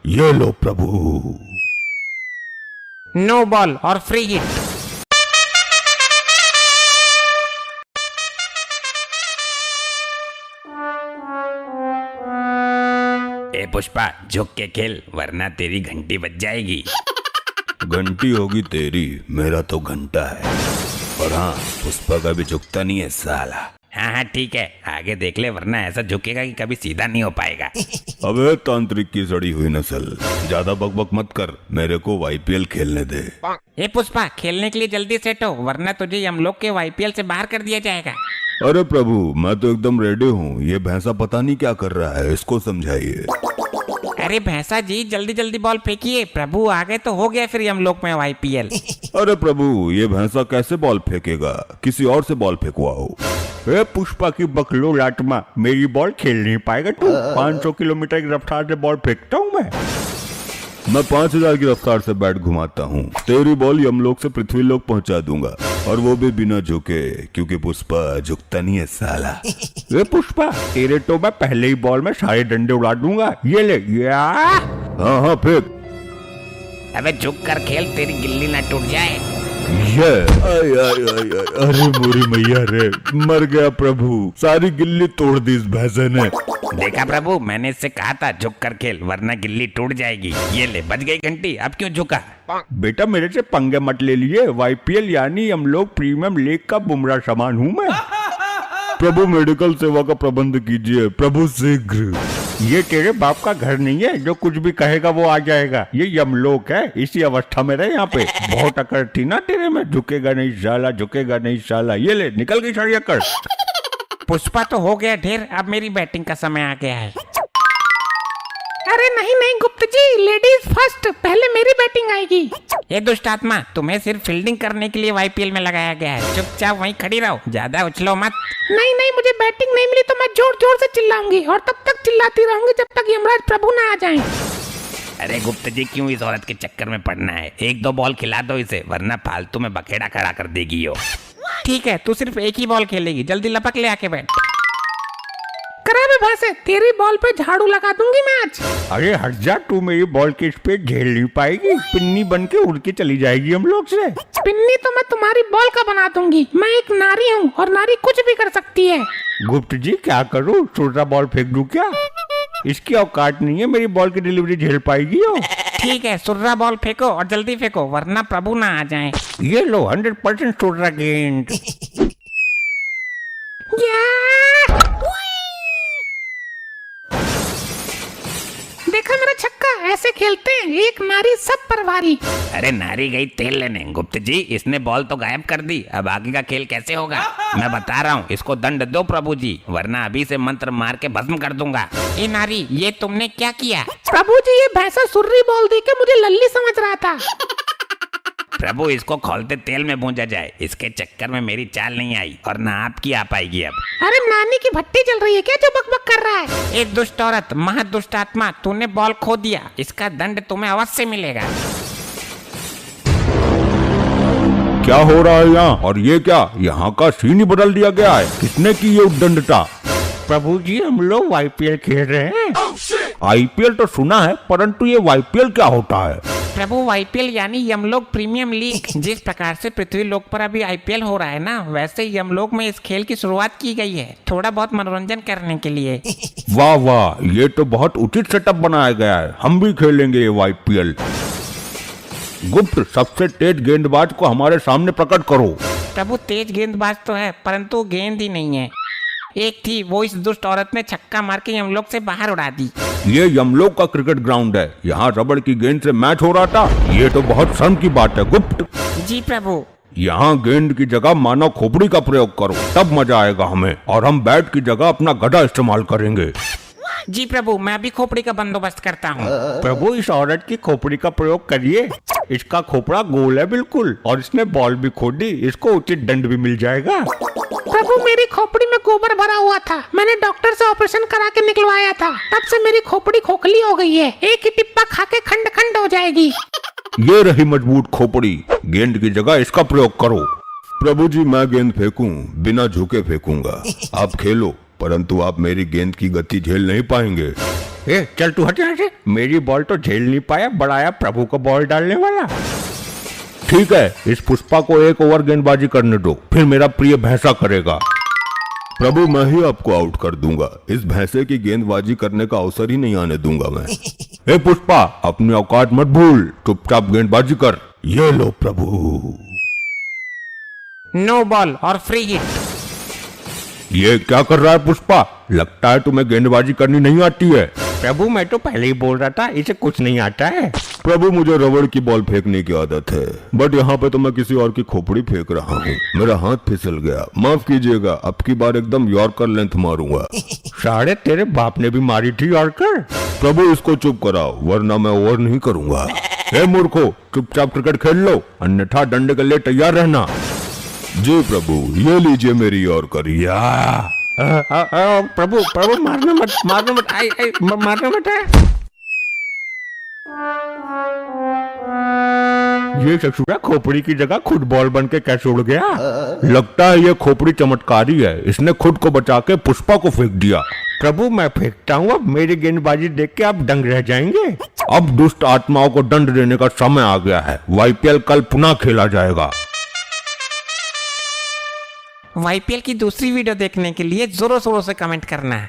ये लो प्रभु। No ball और free hit. ए पुष्पा, झुक के खेल वरना तेरी घंटी बज जाएगी। घंटी होगी तेरी, मेरा तो घंटा है। और हाँ, पुष्पा का भी झुकता नहीं है साला। हाँ हाँ ठीक है, आगे देख ले वरना ऐसा झुकेगा कि कभी सीधा नहीं हो पाएगा। अबे तांत्रिक की सड़ी हुई नस्ल, ज्यादा बकबक मत कर, मेरे को वाईपीएल खेलने दे। ए पुष्पा, खेलने के लिए जल्दी सेट हो वरना तुझे हम लोग के वाईपीएल से बाहर कर दिया जाएगा। अरे प्रभु, मैं तो एकदम रेडी हूँ। ये भैंसा पता नहीं क्या कर रहा है, इसको समझाइए। अरे भैंसा जी, जल्दी जल्दी बॉल फेंकिए, प्रभु आ गए तो हो गया फिर हम लोग में वाईपीएल। अरे प्रभु, ये भैंसा कैसे बॉल फेंकेगा? किसी और से बॉल फेंकवाओ। ए पुष्पा की बकलो लाटमा, मेरी बॉल खेल नहीं पाएगा तू। 500 किलोमीटर की रफ्तार से बॉल फेंकता हूँ मैं 5000 की रफ्तार से बैट घुमाता हूँ। तेरी बॉल यमलोक से पृथ्वी लोक पहुँचा दूंगा, और वो भी बिना झुके, क्योंकि पुष्पा झुकता नहीं है साला। ए पुष्पा, तेरे तो मैं पहले ही बॉल में सारे डंडे उड़ा दूंगा। ये ले या। हाँ हाँ फेंक। अबे झुक कर खेल, तेरी गिल्ली ना टूट जाए। ये आय आय आय आय, अरे मोरी मैया रे, मर गया प्रभु, सारी गिल्ली तोड़ दी इस भैंसे ने। देखा प्रभु, मैंने इससे कहा था झुक कर खेल वरना गिल्ली टूट जाएगी। ये ले, बज गई घंटी, अब क्यों झुका? बेटा मेरे से पंगे मत ले लिए। वाईपीएल यानी हम लोग प्रीमियम लीग का बुमराह समान हूँ मैं। प्रभु मेडिकल सेवा का प्रबंध कीजिए प्रभु, शीघ्र। ये तेरे बाप का घर नहीं है जो कुछ भी कहेगा वो आ जाएगा। ये यमलोक है, इसी अवस्था में रहे यहाँ पे। बहुत अकड़ थी ना तेरे में, झुकेगा नहीं साला, झुकेगा नहीं साला। ये ले, निकल गई सारी अकड़। पुष्पा तो हो गया ढेर, अब मेरी बैटिंग का समय आ गया है। अरे नहीं नहीं गुप्त जी, लेडीज फर्स्ट, पहले मेरी बैटिंग आएगी। ये दुष्ट आत्मा, तुम्हें सिर्फ फील्डिंग करने के लिए वाईपीएल में लगाया गया है। चुपचाप वहीं खड़ी रहो, ज्यादा उछलो मत। नहीं नहीं, मुझे बैटिंग नहीं मिली तो मैं जोर जोर से चिल्लाऊंगी, और तब तक चिल्लाती रहूंगी जब तक यमराज प्रभु ना आ जाएं। अरे गुप्त जी, क्यों इस औरत के चक्कर में पड़ना है? एक दो बॉल खिला दो इसे, वरना फालतू में बखेड़ा खड़ा कर देगी यो। ठीक है, तू सिर्फ एक ही बॉल खेलेगी, जल्दी लपक ले आके बैठ। करा बे भैंसे, तेरी बॉल पे झाड़ू लगा दूंगी मैं आज। अरे हट जा, तू मेरी बॉल की स्पीड झेल नहीं पाएगी। पिन्नी बन के उड़ के चली जाएगी हम लोग से। पिन्नी तो मैं तुम्हारी बॉल का बना दूंगी। मैं एक नारी हूँ और नारी कुछ भी कर सकती है। गुप्त जी क्या करूँ, छोटा बॉल फेंक दूं क्या? इसकी औकात नहीं है मेरी बॉल की डिलीवरी झेल पाएगी हो। ठीक है, सुर्रा बॉल फेंको और जल्दी फेंको वरना प्रभु ना आ जाए। ये लो 100% सुर्रा गेंद। देखा मेरा छक्का, ऐसे खेलते हैं, एक नारी सब परवारी। अरे नारी गई तेल लेने। गुप्त जी, इसने बॉल तो गायब कर दी, अब आगे का खेल कैसे होगा? मैं बता रहा हूँ, इसको दंड दो प्रभु जी, वरना अभी से मंत्र मार के भस्म कर दूंगा। ए नारी, ये तुमने क्या किया? प्रभु जी, ये भैंसा सुर्री बॉल देके मुझे लल्ली समझ रहा था। प्रभु, इसको खोलते तेल में भूंजा जाए, इसके चक्कर में मेरी चाल नहीं आई और ना आपकी आ पाएगी अब। अरे नानी की भट्टी चल रही है क्या जो बकबक कर रहा है? एक दुष्ट औरत, महादुष्ट आत्मा, तूने बॉल खो दिया, इसका दंड तुम्हें अवश्य मिलेगा। क्या हो रहा है यहाँ? और ये क्या, यहाँ का सीन ही बदल दिया गया है? किसने की ये उद्दंडता? प्रभु जी, हम लोग वाईपीएल खेल रहे हैं। आईपीएल तो सुना है, परंतु ये वाईपीएल क्या होता है? प्रभु, वाईपीएल यानी यमलोक प्रीमियम लीग। जिस प्रकार से पृथ्वी लोक पर अभी आईपीएल हो रहा है ना, वैसे यमलोक में इस खेल की शुरुआत की गई है, थोड़ा बहुत मनोरंजन करने के लिए। वाह वाह, ये तो बहुत उचित सेटअप बनाया गया है। हम भी खेलेंगे ये वाईपीएल। गुप्त, सबसे तेज गेंदबाज को हमारे सामने प्रकट करो। प्रभु, तेज गेंदबाज तो है, परंतु गेंद ही नहीं है। एक थी, वो इस दुष्ट औरत ने छक्का मार के यमलोक से बाहर उड़ा दी। ये यमलोक का क्रिकेट ग्राउंड है, यहाँ रबड़ की गेंद से मैच हो रहा था। ये तो बहुत शर्म की बात है गुप्त। जी प्रभु। यहाँ गेंद की जगह मानव खोपड़ी का प्रयोग करो, तब मजा आएगा हमें। और हम बैट की जगह अपना गधा इस्तेमाल करेंगे। जी प्रभु, मैं अभी खोपड़ी का बंदोबस्त करता हूँ। प्रभु, इस औरत की खोपड़ी का प्रयोग करिए। इसका खोपड़ा गोल है बिल्कुल, और इसने बॉल भी खो दी, इसको उचित दंड भी मिल जाएगा। प्रभु, मेरी खोपड़ी में गोबर भरा हुआ था, मैंने डॉक्टर से ऑपरेशन करा के निकलवाया था, तब से मेरी खोपड़ी खोखली हो गई है, एक ही टिप्पा खा के खंड खंड हो जाएगी। ये रही मजबूत खोपड़ी, गेंद की जगह इसका प्रयोग करो। प्रभु जी, मैं गेंद फेंकूं, बिना झुके फेंकूंगा। आप खेलो, परंतु आप मेरी गेंद की गति झेल नहीं पाएंगे। ए चल तू हट यहाँ से, मेरी बॉल तो झेल नहीं पाया, बढ़ाया प्रभु को बॉल डालने वाला। ठीक है, इस पुष्पा को एक ओवर गेंदबाजी करने दो, फिर मेरा प्रिय भैंसा करेगा। प्रभु मैं ही आपको आउट कर दूंगा, इस भैंसे की गेंदबाजी करने का अवसर ही नहीं आने दूंगा मैं। ए पुष्पा, अपनी औकात मत भूल, चुपचाप गेंदबाजी कर। ये लो प्रभु। नो बॉल और फ्री हिट। ये क्या कर रहा है पुष्पा? लगता है तुम्हें गेंदबाजी करनी नहीं आती है। प्रभु मैं तो पहले ही बोल रहा था इसे कुछ नहीं आता है। प्रभु मुझे रबड़ की बॉल फेंकने की आदत है, बट यहाँ पे तो मैं किसी और की खोपड़ी फेंक रहा हूँ, मेरा हाथ फिसल गया, माफ कीजिएगा, अब की बार एकदम यॉर्कर लेंथ मारूंगा। साढ़े तेरे बाप ने भी मारी थी यॉर्कर। प्रभु इसको चुप कराओ, वरना मैं ओवर नहीं करूंगा। हे मूर्खो, चुपचाप क्रिकेट खेल लो, अन्यथा डंडे के लिए तैयार रहना। जी प्रभु, ये लीजिए मेरी यॉर्कर। या प्रभु प्रभु मारना मत, मारना मत, मारना मत है। ये ससुरा खोपड़ी की जगह खुद बॉल बन के कैसे उड़ गया? लगता है ये खोपड़ी चमत्कारी है, इसने खुद को बचा के पुष्पा को फेंक दिया। प्रभु मैं फेंकता हूँ, अब मेरी गेंदबाजी देख के आप दंग रह जाएंगे। अब दुष्ट आत्माओं को दंड देने का समय आ गया है। YPL कल पुनः खेला जाएगा। YPL की दूसरी वीडियो देखने के लिए जोरों शोरों से कमेंट करना है।